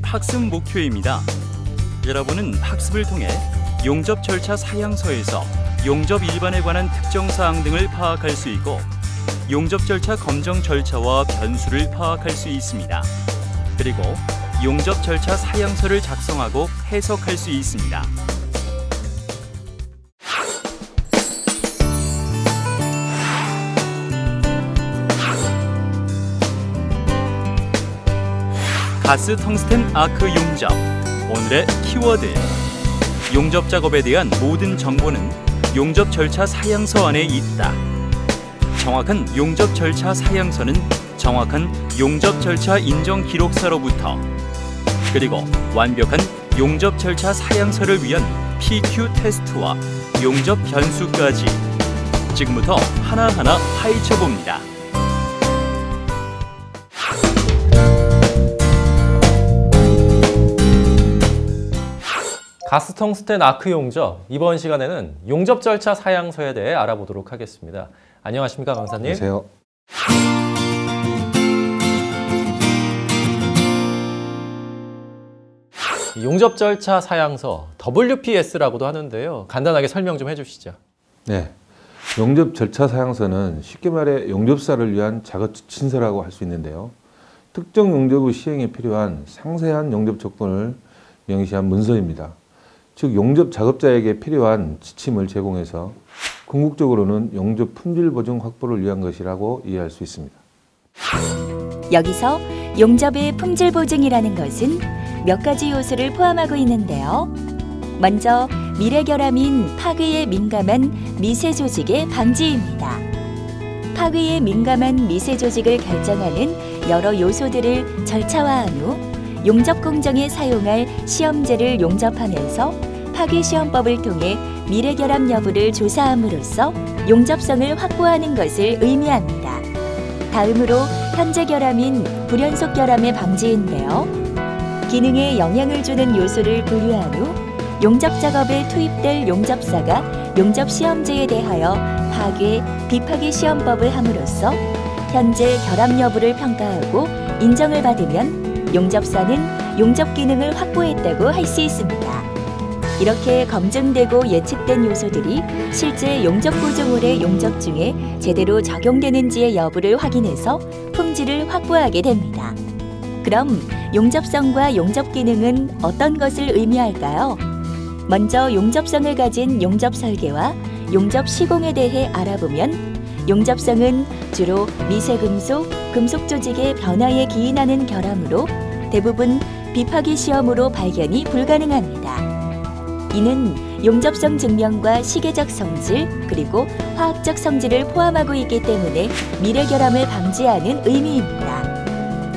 학습 목표입니다. 여러분은 학습을 통해 용접 절차 사양서에서 용접 일반에 관한 특정 사항 등을 파악할 수 있고 용접 절차 검정 절차와 변수를 파악할 수 있습니다. 그리고 용접 절차 사양서를 작성하고 해석할 수 있습니다. 가스 텅스텐 아크 용접. 오늘의 키워드. 용접 작업에 대한 모든 정보는 용접 절차 사양서 안에 있다. 정확한 용접 절차 사양서는 정확한 용접 절차 인정 기록서로부터 그리고 완벽한 용접 절차 사양서를 위한 PQ 테스트와 용접 변수까지 지금부터 하나하나 파헤쳐 봅니다. 가스 텅스텐 아크 용접, 이번 시간에는 용접 절차 사양서에 대해 알아보도록 하겠습니다. 안녕하십니까, 강사님? 안녕하세요. 용접 절차 사양서, WPS라고도 하는데요. 간단하게 설명 좀 해주시죠. 네, 용접 절차 사양서는 쉽게 말해 용접사를 위한 작업 지침서라고 할 수 있는데요. 특정 용접의 시행에 필요한 상세한 용접 조건을 명시한 문서입니다. 즉 용접 작업자에게 필요한 지침을 제공해서 궁극적으로는 용접 품질 보증 확보를 위한 것이라고 이해할 수 있습니다. 여기서 용접의 품질 보증이라는 것은 몇 가지 요소를 포함하고 있는데요. 먼저 미래결함인 파괴에 민감한 미세 조직의 방지입니다. 파괴에 민감한 미세 조직을 결정하는 여러 요소들을 절차화한 후 용접 공정에 사용할 시험제를 용접하면서 파괴시험법을 통해 미래결함 여부를 조사함으로써 용접성을 확보하는 것을 의미합니다. 다음으로 현재 결함인 불연속 결함의 방지인데요. 기능에 영향을 주는 요소를 분류한 후 용접 작업에 투입될 용접사가 용접 시험제에 대하여 파괴, 비파괴 시험법을 함으로써 현재 결함 여부를 평가하고 인정을 받으면 용접사는 용접 기능을 확보했다고 할 수 있습니다. 이렇게 검증되고 예측된 요소들이 실제 용접 보증홀의 용접 중에 제대로 적용되는지의 여부를 확인해서 품질을 확보하게 됩니다. 그럼 용접성과 용접 기능은 어떤 것을 의미할까요? 먼저 용접성을 가진 용접 설계와 용접 시공에 대해 알아보면 용접성은 주로 미세금속, 금속 조직의 변화에 기인하는 결함으로 대부분 비파괴 시험으로 발견이 불가능합니다. 이는 용접성 증명과 시계적 성질 그리고 화학적 성질을 포함하고 있기 때문에 미래결함을 방지하는 의미입니다.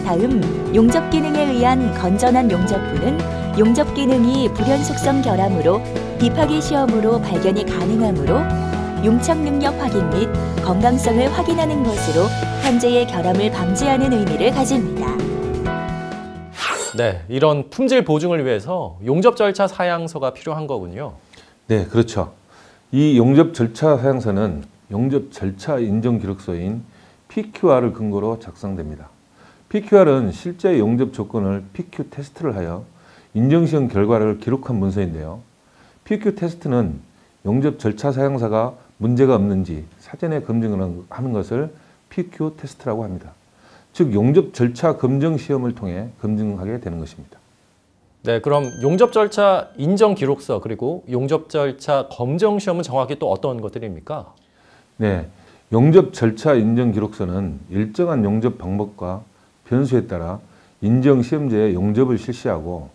다음, 용접 기능에 의한 건전한 용접부는 용접 기능이 불연속성 결함으로 비파괴 시험으로 발견이 가능하므로 용착 능력 확인 및 건강성을 확인하는 것으로 현재의 결함을 방지하는 의미를 가집니다. 네, 이런 품질 보증을 위해서 용접 절차 사양서가 필요한 거군요. 네, 그렇죠. 이 용접 절차 사양서는 용접 절차 인정 기록서인 PQR을 근거로 작성됩니다. PQR은 실제 용접 조건을 PQ 테스트를 하여 인정시험 결과를 기록한 문서인데요. PQ 테스트는 용접 절차 사양서가 문제가 없는지 사전에 검증을 하는 것을 PQ 테스트라고 합니다. 즉 용접 절차 검증 시험을 통해 검증하게 되는 것입니다. 네, 그럼 용접 절차 인정 기록서 그리고 용접 절차 검정 시험은 정확히 또 어떤 것들입니까? 네, 용접 절차 인정 기록서는 일정한 용접 방법과 변수에 따라 인정 시험제의 용접을 실시하고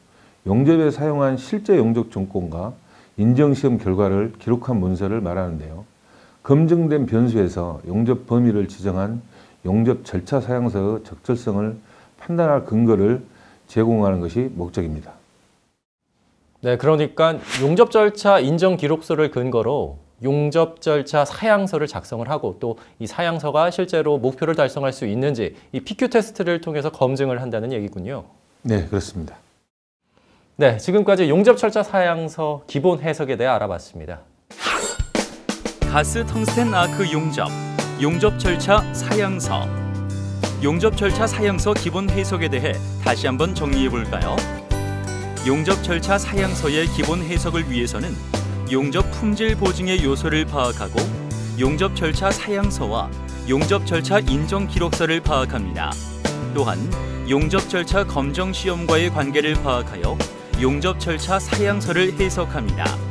용접에 사용한 실제 용접 조건과 인정 시험 결과를 기록한 문서를 말하는데요. 검증된 변수에서 용접 범위를 지정한 용접 절차 사양서의 적절성을 판단할 근거를 제공하는 것이 목적입니다. 네, 그러니까 용접 절차 인정 기록서를 근거로 용접 절차 사양서를 작성을 하고 또 이 사양서가 실제로 목표를 달성할 수 있는지 이 PQ 테스트를 통해서 검증을 한다는 얘기군요. 네, 그렇습니다. 네, 지금까지 용접 절차 사양서 기본 해석에 대해 알아봤습니다. 가스 텅스텐 아크 용접, 용접 절차 사양서. 용접 절차 사양서 기본 해석에 대해 다시 한번 정리해 볼까요? 용접 절차 사양서의 기본 해석을 위해서는 용접 품질 보증의 요소를 파악하고 용접 절차 사양서와 용접 절차 인정 기록서를 파악합니다. 또한 용접 절차 검정 시험과의 관계를 파악하여 용접 절차 사양서를 해석합니다.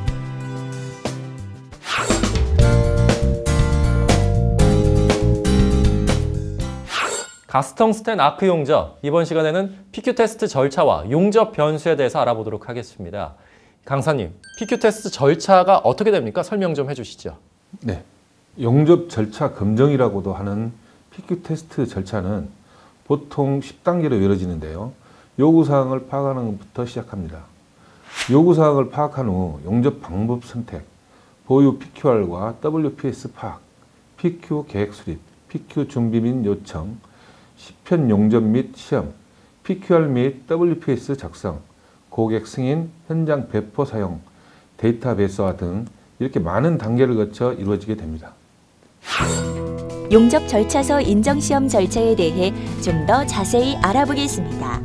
가스텅스텐 아크 용접, 이번 시간에는 PQ 테스트 절차와 용접 변수에 대해서 알아보도록 하겠습니다. 강사님, PQ 테스트 절차가 어떻게 됩니까? 설명 좀 해주시죠. 네, 용접 절차 검정이라고도 하는 PQ 테스트 절차는 보통 10단계로 이루어지는데요. 요구사항을 파악하는 것부터 시작합니다. 요구사항을 파악한 후 용접 방법 선택, 보유 PQR과 WPS 파악, PQ 계획 수립, PQ 준비 및 요청, 시편 용접 및 시험, PQR 및 WPS 작성, 고객 승인, 현장 배포 사용, 데이터베이스화 등 이렇게 많은 단계를 거쳐 이루어지게 됩니다. 용접 절차서 인정시험 절차에 대해 좀 더 자세히 알아보겠습니다.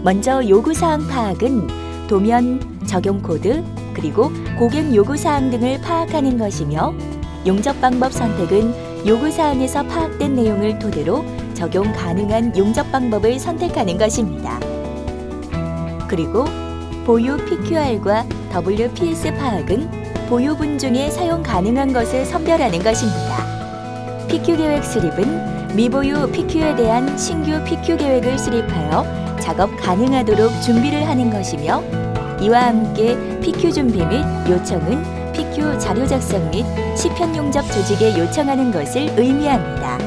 먼저 요구사항 파악은 도면, 적용 코드, 그리고 고객 요구사항 등을 파악하는 것이며 용접 방법 선택은 요구사항에서 파악된 내용을 토대로 적용 가능한 용접 방법을 선택하는 것입니다. 그리고 보유 PQR과 WPS 파악은 보유분 중에 사용 가능한 것을 선별하는 것입니다. PQ 계획 수립은 미보유 PQ에 대한 신규 PQ 계획을 수립하여 작업 가능하도록 준비를 하는 것이며 이와 함께 PQ 준비 및 요청은 PQ 자료 작성 및 시편 용접 조직에 요청하는 것을 의미합니다.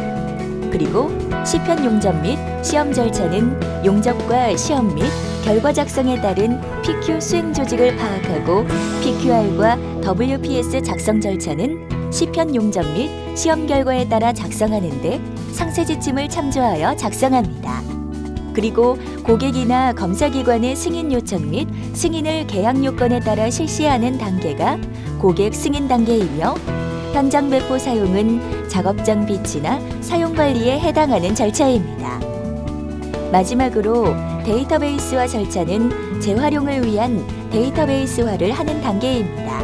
그리고 시편 용접 및 시험 절차는 용접과 시험 및 결과 작성에 따른 PQ 수행 조직을 파악하고 PQR과 WPS 작성 절차는 시편 용접 및 시험 결과에 따라 작성하는데 상세 지침을 참조하여 작성합니다. 그리고 고객이나 검사기관의 승인 요청 및 승인을 계약 요건에 따라 실시하는 단계가 고객 승인 단계이며 현장 배포 사용은 작업장 비치나 사용 관리에 해당하는 절차입니다. 마지막으로 데이터베이스화 절차는 재활용을 위한 데이터베이스화를 하는 단계입니다.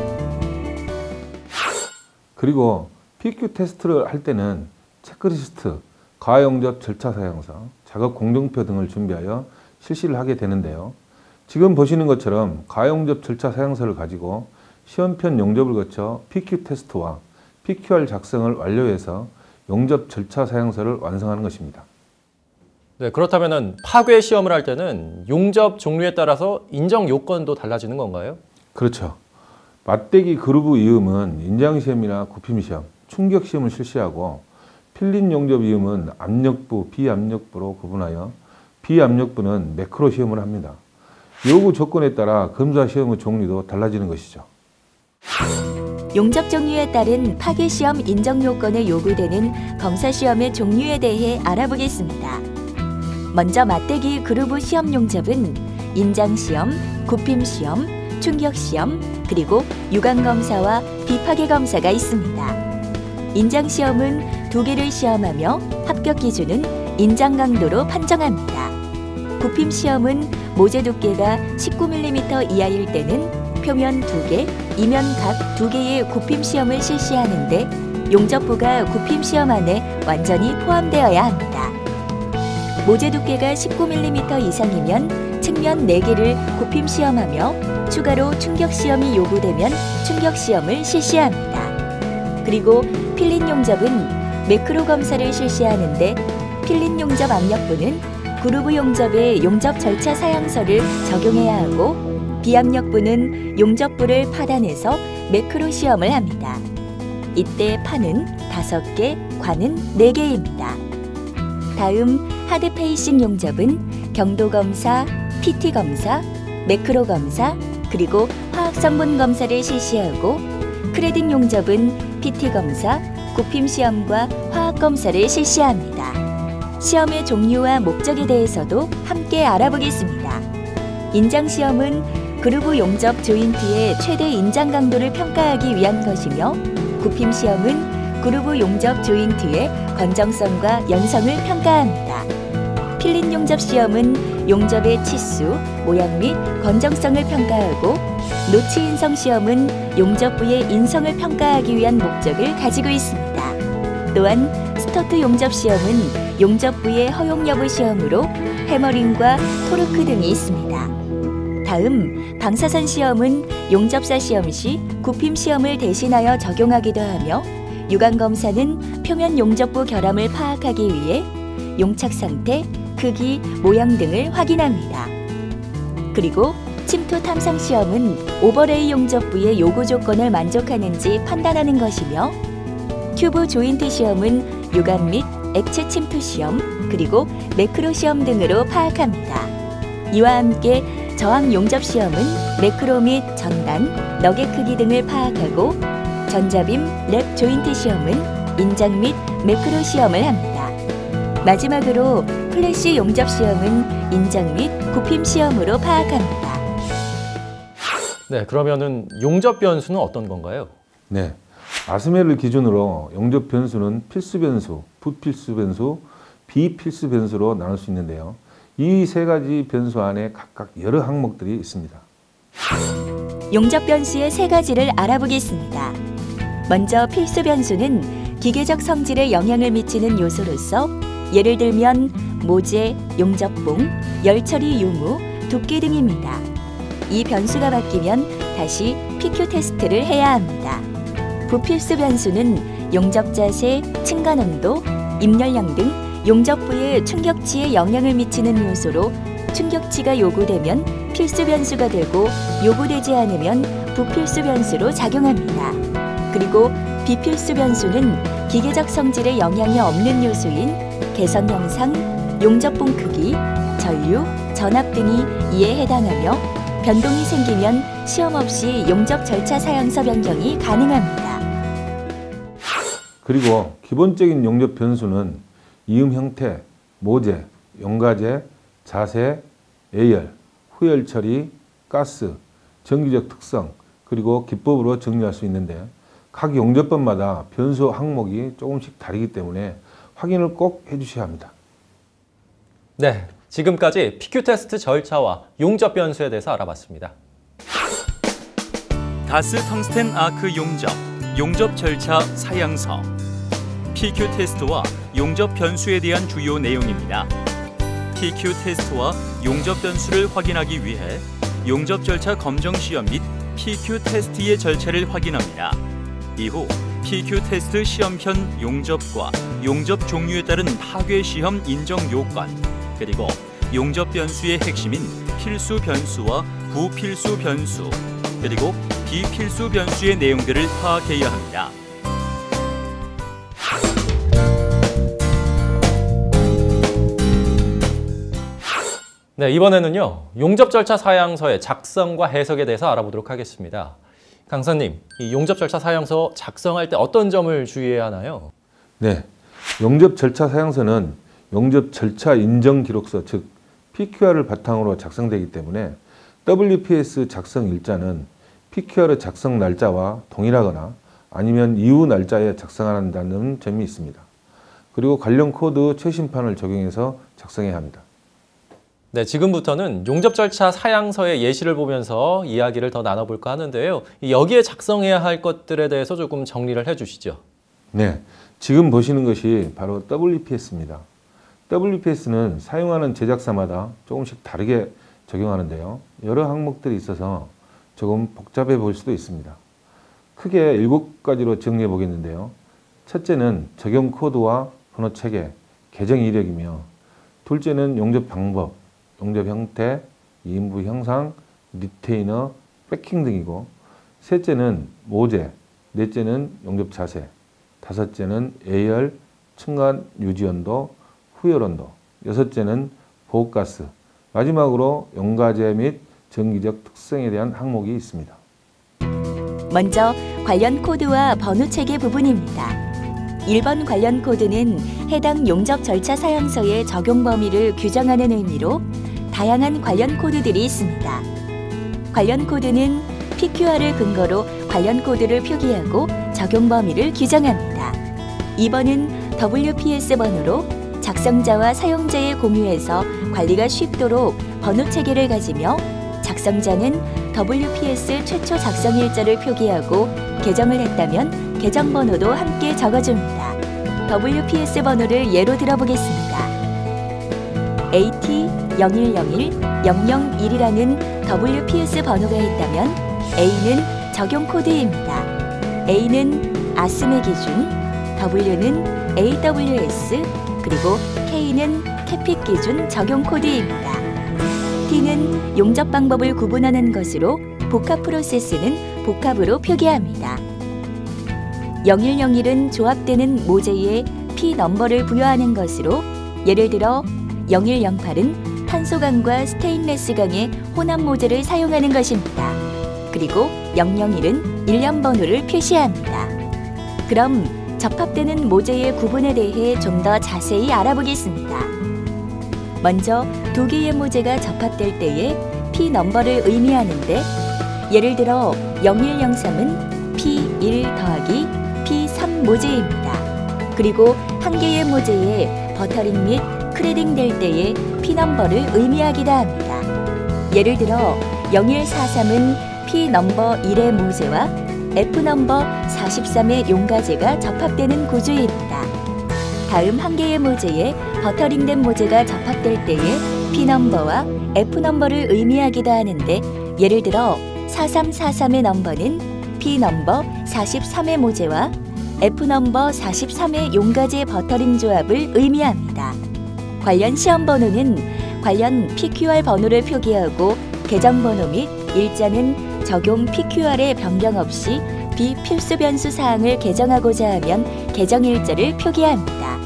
그리고 PQ 테스트를 할 때는 체크리스트, 가용접 절차 사양서, 작업 공정표 등을 준비하여 실시를 하게 되는데요. 지금 보시는 것처럼 가용접 절차 사양서를 가지고 시험편 용접을 거쳐 PQ 테스트와 PQR 작성을 완료해서 용접 절차 사양서를 완성하는 것입니다. 네, 그렇다면 파괴 시험을 할 때는 용접 종류에 따라서 인정 요건도 달라지는 건가요? 그렇죠. 맞대기 그루브 이음은 인장시험이나 굽힘시험, 충격시험을 실시하고 필린 용접 이음은 압력부, 비압력부로 구분하여 비압력부는 매크로 시험을 합니다. 요구 조건에 따라 검사 시험의 종류도 달라지는 것이죠. 용접 종류에 따른 파괴 시험 인정 요건에 요구되는 검사 시험의 종류에 대해 알아보겠습니다. 먼저 맞대기 그루브 시험 용접은 인장 시험, 굽힘 시험, 충격 시험, 그리고 유관 검사와 비파괴 검사가 있습니다. 인장 시험은 2개를 시험하며 합격 기준은 인장 강도로 판정합니다. 굽힘 시험은 모재 두께가 19mm 이하일 때는 표면 2개, 이면 각 2개의 굽힘 시험을 실시하는데 용접부가 굽힘 시험 안에 완전히 포함되어야 합니다. 모재 두께가 19mm 이상이면 측면 4개를 굽힘 시험하며 추가로 충격 시험이 요구되면 충격 시험을 실시합니다. 그리고 필린 용접은 매크로 검사를 실시하는데 필린 용접 압력부는 그루브 용접의 용접 절차 사양서를 적용해야 하고 비압력부는 용접부를 파단해서 매크로 시험을 합니다. 이때 판은 5개, 관은 4개입니다. 다음 하드 페이싱 용접은 경도 검사, PT 검사, 매크로 검사, 그리고 화학 성분 검사를 실시하고 크레딩 용접은 PT 검사, 굽힘 시험과 화학 검사를 실시합니다. 시험의 종류와 목적에 대해서도 함께 알아보겠습니다. 인장 시험은 그루브 용접 조인트의 최대 인장 강도를 평가하기 위한 것이며 굽힘 시험은 그루브 용접 조인트의 건정성과 연성을 평가합니다. 필린 용접 시험은 용접의 치수, 모양 및 건정성을 평가하고 노치 인성 시험은 용접부의 인성을 평가하기 위한 목적을 가지고 있습니다. 또한 스터트 용접 시험은 용접부의 허용 여부 시험으로 해머링과 토르크 등이 있습니다. 다음 방사선 시험은 용접사 시험 시 굽힘 시험을 대신하여 적용하기도 하며 유관 검사는 표면 용접부 결함을 파악하기 위해 용착 상태, 크기, 모양 등을 확인합니다. 그리고 침투 탐상 시험은 오버레이 용접부의 요구 조건을 만족하는지 판단하는 것이며 튜브 조인트 시험은 유관 및 액체 침투 시험, 그리고 매크로 시험 등으로 파악합니다. 이와 함께 저항 용접 시험은 매크로 및 전단, 너겟 크기 등을 파악하고 전자빔 랩 조인트 시험은 인장 및 매크로 시험을 합니다. 마지막으로 플래시 용접 시험은 인장 및 굽힘 시험으로 파악합니다. 네, 그러면은 용접 변수는 어떤 건가요? 네, 아스메를 기준으로 용접 변수는 필수 변수, 부필수 변수, 비필수 변수로 나눌 수 있는데요. 이 세 가지 변수 안에 각각 여러 항목들이 있습니다. 용접 변수의 세 가지를 알아보겠습니다. 먼저 필수 변수는 기계적 성질에 영향을 미치는 요소로서 예를 들면 모재, 용접봉, 열처리 유무, 두께 등입니다. 이 변수가 바뀌면 다시 PQ 테스트를 해야 합니다. 부필수 변수는 용접 자세, 층간 온도, 입열량 등 용접부의 충격치에 영향을 미치는 요소로 충격치가 요구되면 필수 변수가 되고 요구되지 않으면 부필수 변수로 작용합니다. 그리고 비필수 변수는 기계적 성질에 영향이 없는 요소인 개선 영상, 용접봉 크기, 전류, 전압 등이 이에 해당하며 변동이 생기면 시험 없이 용접 절차 사양서 변경이 가능합니다. 그리고 기본적인 용접 변수는 이음 형태, 모재, 용가재, 자세, A열, 후열 처리, 가스, 전기적 특성, 그리고 기법으로 정리할 수 있는데 각 용접법마다 변수 항목이 조금씩 다르기 때문에 확인을 꼭 해주셔야 합니다. 네, 지금까지 PQ 테스트 절차와 용접 변수에 대해서 알아봤습니다. 가스 텅스텐 아크 용접 절차 사양서, PQ 테스트와 용접 변수에 대한 주요 내용입니다. PQ 테스트와 용접 변수를 확인하기 위해 용접 절차 검정 시험 및 PQ 테스트의 절차를 확인합니다. 이후 PQ 테스트 시험편 용접과 용접 종류에 따른 파괴 시험 인정 요건, 그리고 용접 변수의 핵심인 필수 변수와 부필수 변수, 그리고 비필수 변수의 내용들을 파악해야 합니다. 네, 이번에는요, 용접 절차 사양서의 작성과 해석에 대해서 알아보도록 하겠습니다. 강사님, 이 용접 절차 사양서 작성할 때 어떤 점을 주의해야 하나요? 네, 용접 절차 사양서는 용접 절차 인정 기록서, 즉 PQR을 바탕으로 작성되기 때문에 WPS 작성 일자는 PQR 작성 날짜와 동일하거나 아니면 이후 날짜에 작성한다는 점이 있습니다. 그리고 관련 코드 최신판을 적용해서 작성해야 합니다. 네, 지금부터는 용접 절차 사양서의 예시를 보면서 이야기를 더 나눠볼까 하는데요. 여기에 작성해야 할 것들에 대해서 조금 정리를 해주시죠. 네, 지금 보시는 것이 바로 WPS입니다. WPS는 사용하는 제작사마다 조금씩 다르게 적용하는데요. 여러 항목들이 있어서 조금 복잡해 보일 수도 있습니다. 크게 7가지로 정리해 보겠는데요. 첫째는 적용 코드와 번호 체계, 계정 이력이며, 둘째는 용접 방법, 용접 형태, 인부 형상, 리테이너, 패킹 등이고, 셋째는 모재, 넷째는 용접 자세, 다섯째는 A열, 층간 유지 온도, 후열 온도, 여섯째는 보호가스, 마지막으로 용가재 및 전기적 특성에 대한 항목이 있습니다. 먼저 관련 코드와 번호 체계 부분입니다. 1번 관련 코드는 해당 용접 절차 사양서의 적용 범위를 규정하는 의미로 다양한 관련 코드들이 있습니다. 관련 코드는 PQR을 근거로 관련 코드를 표기하고 적용 범위를 규정합니다. 2번은 WPS 번호로 작성자와 사용자의 공유에서 관리가 쉽도록 번호 체계를 가지며 작성자는 WPS 최초 작성 일자를 표기하고 개정을 했다면 개정 번호도 함께 적어줍니다. WPS 번호를 예로 들어보겠습니다. AT0101-001이라는 WPS 번호가 있다면 A는 적용 코드입니다. A는 ASME 기준, W는 AWS, 그리고 K는 캐핏 기준 적용 코드입니다. T는 용접 방법을 구분하는 것으로 복합 프로세스는 복합으로 표기합니다. 0101은 조합되는 모재에 P 넘버를 부여하는 것으로 예를 들어 0108은 탄소강과 스테인레스강의 혼합 모재를 사용하는 것입니다. 그리고 001은 일련 번호를 표시합니다. 그럼 접합되는 모재의 구분에 대해 좀 더 자세히 알아보겠습니다. 먼저 두 개의 모재가 접합될 때에 P 넘버를 의미하는데 예를 들어 0103은 P1 더하기 P3 모재입니다. 그리고 한 개의 모재에 버터링 및 크레딩 될 때의 P 넘버를 의미하기도 합니다. 예를 들어 0143은 P 넘버 1의 모재와 F 넘버 43의 용가제가 접합되는 구조입니다. 다음 한 개의 모재에 버터링된 모재가 접합될 때의 P 넘버와 F 넘버를 의미하기도 하는데 예를 들어 4343의 넘버는 P 넘버 43의 모재와 F 넘버 43의 용가제 버터링 조합을 의미합니다. 관련 시험 번호는 관련 PQR 번호를 표기하고 개정 번호 및 일자는 적용 PQR의 변경 없이 비필수 변수 사항을 개정하고자 하면 개정 일자를 표기합니다.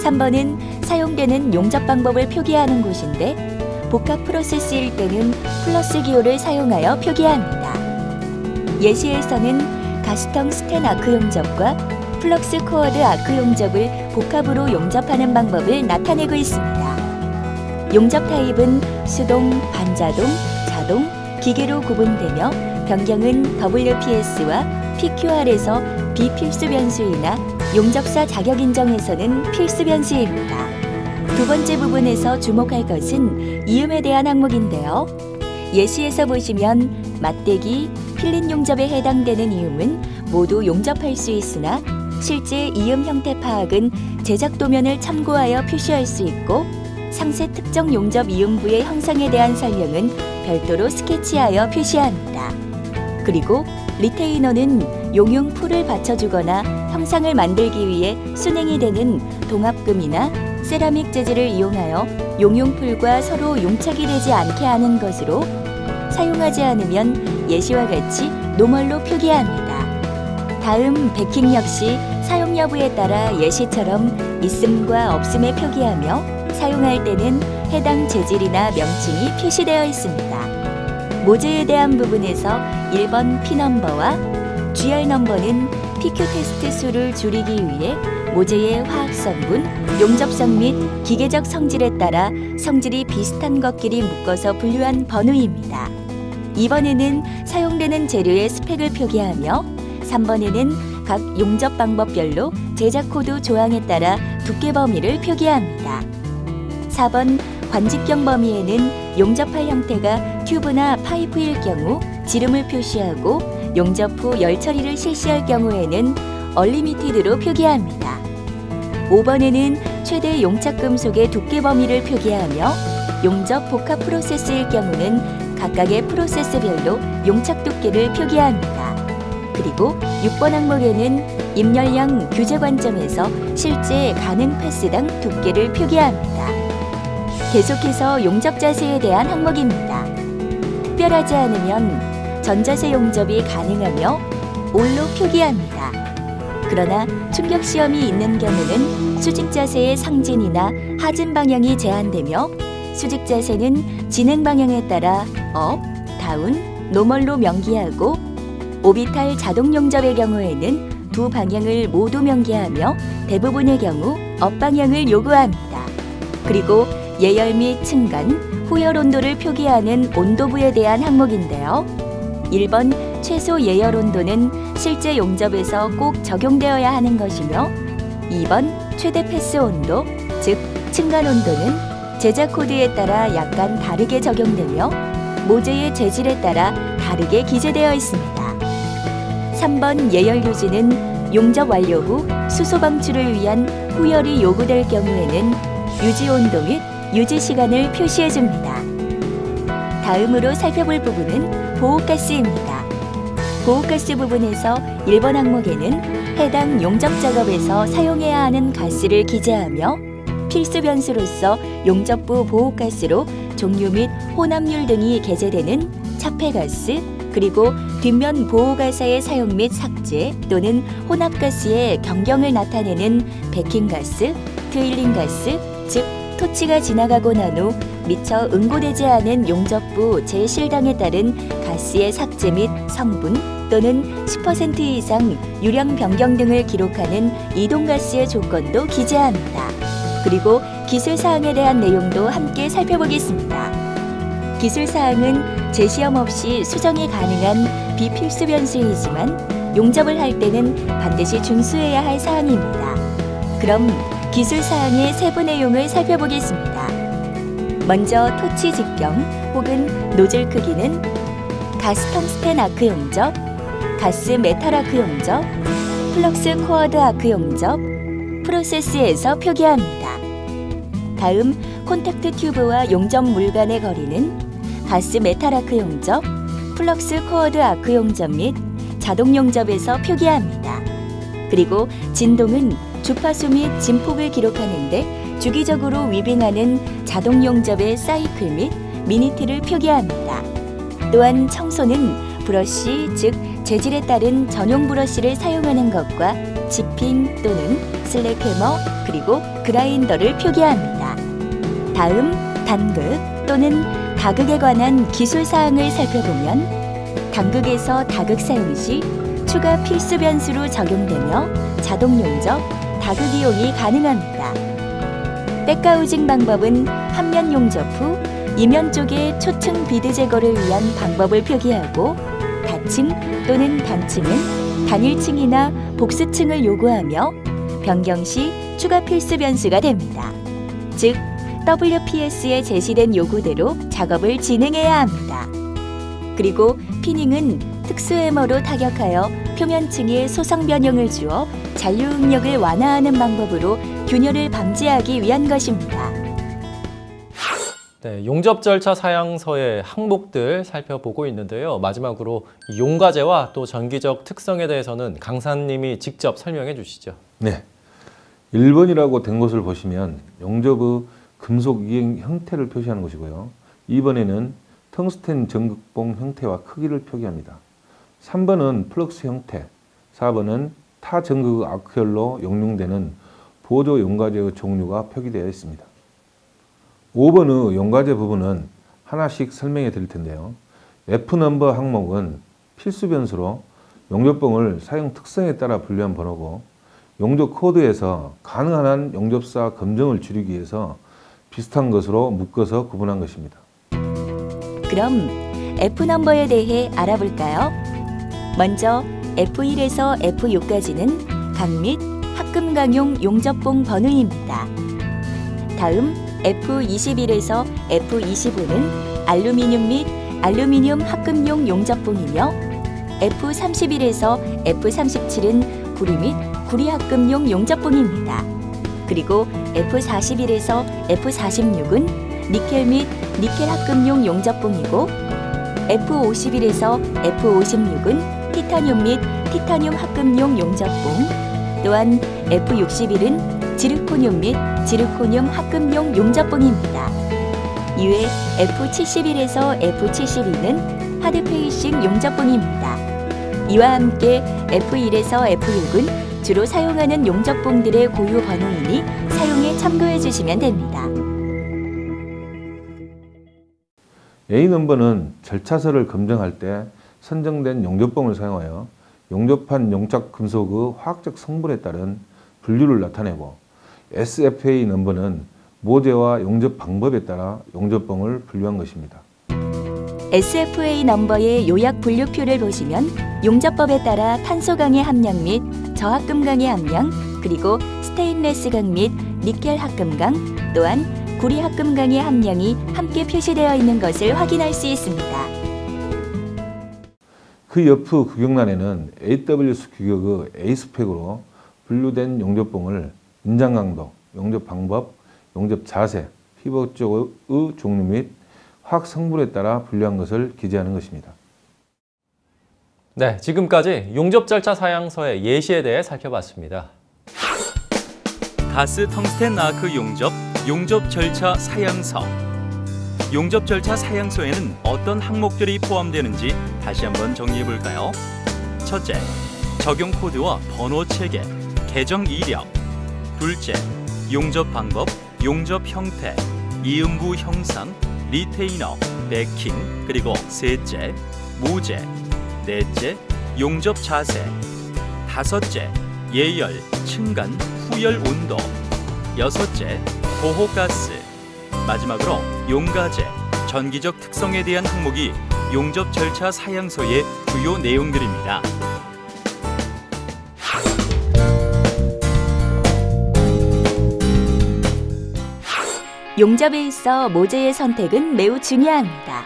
3번은 사용되는 용접 방법을 표기하는 곳인데 복합 프로세스일 때는 플러스 기호를 사용하여 표기합니다. 예시에서는 가스텅 스텐 아크 용접과 플럭스 코어드 아크 용접을 복합으로 용접하는 방법을 나타내고 있습니다. 용접 타입은 수동, 반자동, 자동, 기계로 구분되며 변경은 WPS와 PQR에서 비필수 변수이나 용접사 자격 인정에서는 필수 변수입니다. 두 번째 부분에서 주목할 것은 이음에 대한 항목인데요. 예시에서 보시면 맞대기, 필린 용접에 해당되는 이음은 모두 용접할 수 있으나 실제 이음 형태 파악은 제작 도면을 참고하여 표시할 수 있고 상세 특정 용접 이음부의 형상에 대한 설명은 별도로 스케치하여 표시합니다. 그리고 리테이너는 용융 풀을 받쳐주거나 형상을 만들기 위해 순행이 되는 동합금이나 세라믹 재질을 이용하여 용융 풀과 서로 용착이 되지 않게 하는 것으로 사용하지 않으면 예시와 같이 노멀로 표기합니다. 다음 베킹 역시 사용 여부에 따라 예시처럼 있음과 없음에 표기하며 사용할 때는 해당 재질이나 명칭이 표시되어 있습니다. 모재에 대한 부분에서 1번 P 넘버와 GR 넘버는 PQ 테스트 수를 줄이기 위해 모재의 화학 성분, 용접성 및 기계적 성질에 따라 성질이 비슷한 것끼리 묶어서 분류한 번호입니다. 2번에는 사용되는 재료의 스펙을 표기하며 3번에는 각 용접 방법별로 제작 코드 조항에 따라 두께 범위를 표기합니다. 4번 관직경 범위에는 용접할 형태가 튜브나 파이프일 경우 지름을 표시하고 용접 후 열 처리를 실시할 경우에는 얼리미티드로 표기합니다. 5번에는 최대 용착 금속의 두께 범위를 표기하며 용접 복합 프로세스일 경우는 각각의 프로세스별로 용착 두께를 표기합니다. 그리고 6번 항목에는 입열량 규제 관점에서 실제 가능 패스당 두께를 표기합니다. 계속해서 용접 자세에 대한 항목입니다. 특별하지 않으면 전자세 용접이 가능하며 올로 표기합니다. 그러나 충격 시험이 있는 경우는 수직 자세의 상진이나 하진 방향이 제한되며 수직 자세는 진행 방향에 따라 업, 다운, 노멀로 명기하고 오비탈 자동 용접의 경우에는 두 방향을 모두 명기하며 대부분의 경우 업 방향을 요구합니다. 그리고 예열 및 층간, 후열 온도를 표기하는 온도부에 대한 항목인데요. 1번 최소 예열 온도는 실제 용접에서 꼭 적용되어야 하는 것이며 2번 최대 패스 온도, 즉 층간 온도는 제작 코드에 따라 약간 다르게 적용되며 모재의 재질에 따라 다르게 기재되어 있습니다. 3번 예열 유지는 용접 완료 후 수소 방출을 위한 후열이 요구될 경우에는 유지 온도 및 유지 시간을 표시해 줍니다. 다음으로 살펴볼 부분은 보호가스입니다. 보호가스 부분에서 1번 항목에는 해당 용접 작업에서 사용해야 하는 가스를 기재하며 필수 변수로서 용접부 보호가스로 종류 및 혼합률 등이 게재되는 차폐가스, 그리고 뒷면 보호가사의 사용 및 삭제 또는 혼합가스의 경경을 나타내는 배킹가스, 트윌링가스, 즉 토치가 지나가고 난 후 미처 응고되지 않은 용접부 재실당에 따른 가스의 삭제 및 성분 또는 10% 이상 유량 변경 등을 기록하는 이동가스의 조건도 기재합니다. 그리고 기술사항에 대한 내용도 함께 살펴보겠습니다. 기술사항은 재시험 없이 수정이 가능한 비필수 변수이지만 용접을 할 때는 반드시 준수해야 할 사항입니다. 그럼 기술사항의 세부 내용을 살펴보겠습니다. 먼저 토치 직경 혹은 노즐 크기는 가스 텅스텐 아크 용접, 가스 메탈 아크 용접, 플럭스 코어드 아크 용접, 프로세스에서 표기합니다. 다음 콘택트 튜브와 용접 물 간의 거리는 가스 메탈 아크 용접, 플럭스 코어드 아크 용접 및 자동 용접에서 표기합니다. 그리고 진동은 주파수 및 진폭을 기록하는데 주기적으로 위빙하는 자동 용접의 사이클 및 미니트를 표기합니다. 또한 청소는 브러쉬, 즉 재질에 따른 전용 브러쉬를 사용하는 것과 지핑 또는 슬랙 해머 그리고 그라인더를 표기합니다. 다음 단극 또는 다극에 관한 기술사항을 살펴보면 단극에서 다극 사용 시 추가 필수 변수로 적용되며 자동 용접, 다극 이용이 가능합니다. 백가우징 방법은 한면 용접 후 이면 쪽의 초층 비드 제거를 위한 방법을 표기하고 다층 또는 단층은 단일층이나 복수층을 요구하며 변경 시 추가 필수 변수가 됩니다. 즉 WPS에 제시된 요구대로 작업을 진행해야 합니다. 그리고 피닝은 특수 해머로 타격하여 표면층에 소성 변형을 주어 잔류 응력을 완화하는 방법으로 균열을 방지하기 위한 것입니다. 네, 용접 절차 사양서의 항목들 살펴보고 있는데요. 마지막으로 용가제와 또 전기적 특성에 대해서는 강사님이 직접 설명해 주시죠. 네, 1번이라고 된 것을 보시면 용접의 금속 이행 형태를 표시하는 것이고요. 2번에는 텅스텐 전극봉 형태와 크기를 표기합니다. 3번은 플럭스 형태, 4번은 타 전극 아크열로 용융되는 보조 용가제의 종류가 표기되어 있습니다. 5번의 용가제 부분은 하나씩 설명해 드릴 텐데요. F넘버 항목은 필수 변수로 용접봉을 사용 특성에 따라 분류한 번호고 용접 코드에서 가능한 한 용접사 검정을 줄이기 위해서 비슷한 것으로 묶어서 구분한 것입니다. 그럼 F넘버에 대해 알아볼까요? 먼저 F1에서 F6까지는 각 및 합금강용 용접봉 번호입니다. 다음 F21에서 F25는 알루미늄 및 알루미늄 합금용 용접봉이며 F31에서 F37은 구리 및 구리 합금용 용접봉입니다. 그리고 F41에서 F46은 니켈 및 니켈 합금용 용접봉이고 F51에서 F56은 티타늄 및 티타늄 합금용 용접봉, 또한 F61은 지르코늄 및 지르코늄 합금용 용접봉입니다. 이외 F71에서 F72는 하드페이싱 용접봉입니다. 이와 함께 F1에서 F6은 주로 사용하는 용접봉들의 고유 번호이니 사용에 참고해 주시면 됩니다. A넘버는 절차서를 검증할 때 선정된 용접봉을 사용하여 용접한 용착 금속의 화학적 성분에 따른 분류를 나타내고 SFA 넘버는 모재와 용접 방법에 따라 용접봉을 분류한 것입니다. SFA 넘버의 요약 분류표를 보시면 용접법에 따라 탄소 강의 함량 및 저합금 강의 함량, 그리고 스테인레스 강 및 니켈 합금강 또한 구리 합금강의 함량이 함께 표시되어 있는 것을 확인할 수 있습니다. 그 옆의 규격란에는 AWS 규격의 A스펙으로 분류된 용접봉을 인장 강도, 용접 방법, 용접 자세, 피벗 쪽의 종류 및 화학 성분에 따라 분류한 것을 기재하는 것입니다. 네, 지금까지 용접 절차 사양서의 예시에 대해 살펴봤습니다. 가스 텅스텐 아크 용접 절차 사양서. 용접 절차 사양서에는 어떤 항목들이 포함되는지 다시 한번 정리해 볼까요? 첫째, 적용 코드와 번호 체계, 계정 이력. 둘째, 용접 방법, 용접 형태, 이음부 형상, 리테이너, 베킹, 그리고 셋째, 모재. 넷째, 용접 자세. 다섯째, 예열, 층간, 후열 온도. 여섯째, 보호가스. 마지막으로 용가제, 전기적 특성에 대한 항목이 용접 절차 사양서의 주요 내용들입니다. 용접에 있어 모재의 선택은 매우 중요합니다.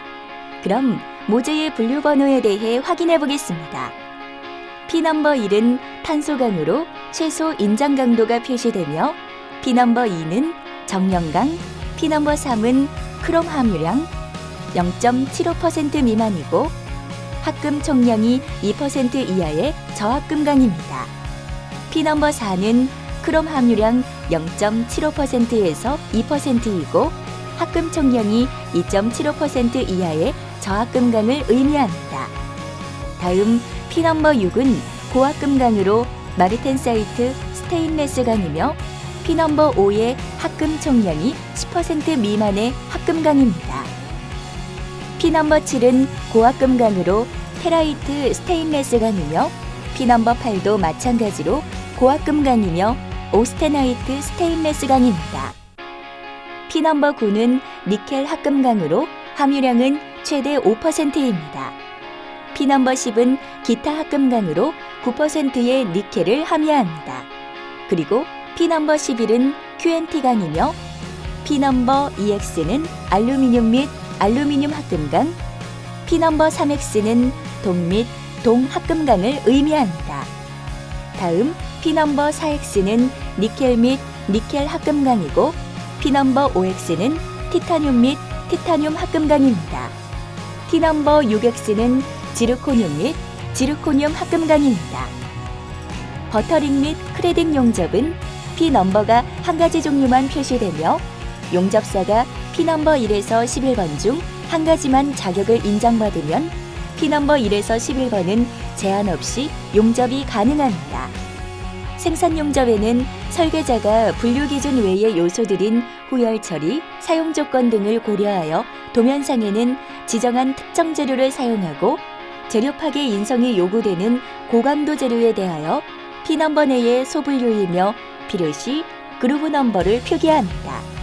그럼 모재의 분류 번호에 대해 확인해 보겠습니다. P넘버 1은 탄소강으로 최소 인장 강도가 표시되며 P넘버 2는 정연강, P넘버 3은 크롬 함유량 0.75% 미만이고 합금 총량이 2% 이하의 저합금강입니다. P넘버 4는 크롬 함유량 0.75%에서 2%이고 합금 총량이 2.75% 이하의 저합금강을 의미합니다. 다음 P넘버 6은 고합금강으로 마르텐사이트 스테인레스강이며 P넘버 5의 합금 총량이 10% 미만의 합금강입니다. P넘버 7은 고합금강으로 페라이트 스테인레스강이며 P넘버 8도 마찬가지로 고합금강이며 오스테나이트 스테인레스강입니다. P넘버 9는 니켈 합금강으로 함유량은 최대 5%입니다. P넘버 10은 기타 합금강으로 9%의 니켈을 함유합니다. 그리고 P넘버 11은 QNT강이며 P넘버 2X는 알루미늄 및 알루미늄 합금강, P넘버 3X는 동 및 동 합금강을 의미합니다. 다음 P넘버 4X는 니켈 및 니켈 합금강이고 P넘버 5X는 티타늄 및 티타늄 합금강입니다. P넘버 6X는 지르코늄 및 지르코늄 합금강입니다. 버터링 및 크레딩 용접은 P넘버가 한 가지 종류만 표시되며 용접사가 P넘버 1에서 11번 중 한 가지만 자격을 인정받으면 P넘버 1에서 11번은 제한 없이 용접이 가능합니다. 생산 용접에는 설계자가 분류 기준 외의 요소들인 후열 처리, 사용 조건 등을 고려하여 도면상에는 지정한 특정 재료를 사용하고 재료 파괴 인성이 요구되는 고강도 재료에 대하여 P넘버 내의 소분류이며 필요시 그루브 넘버를 표기합니다.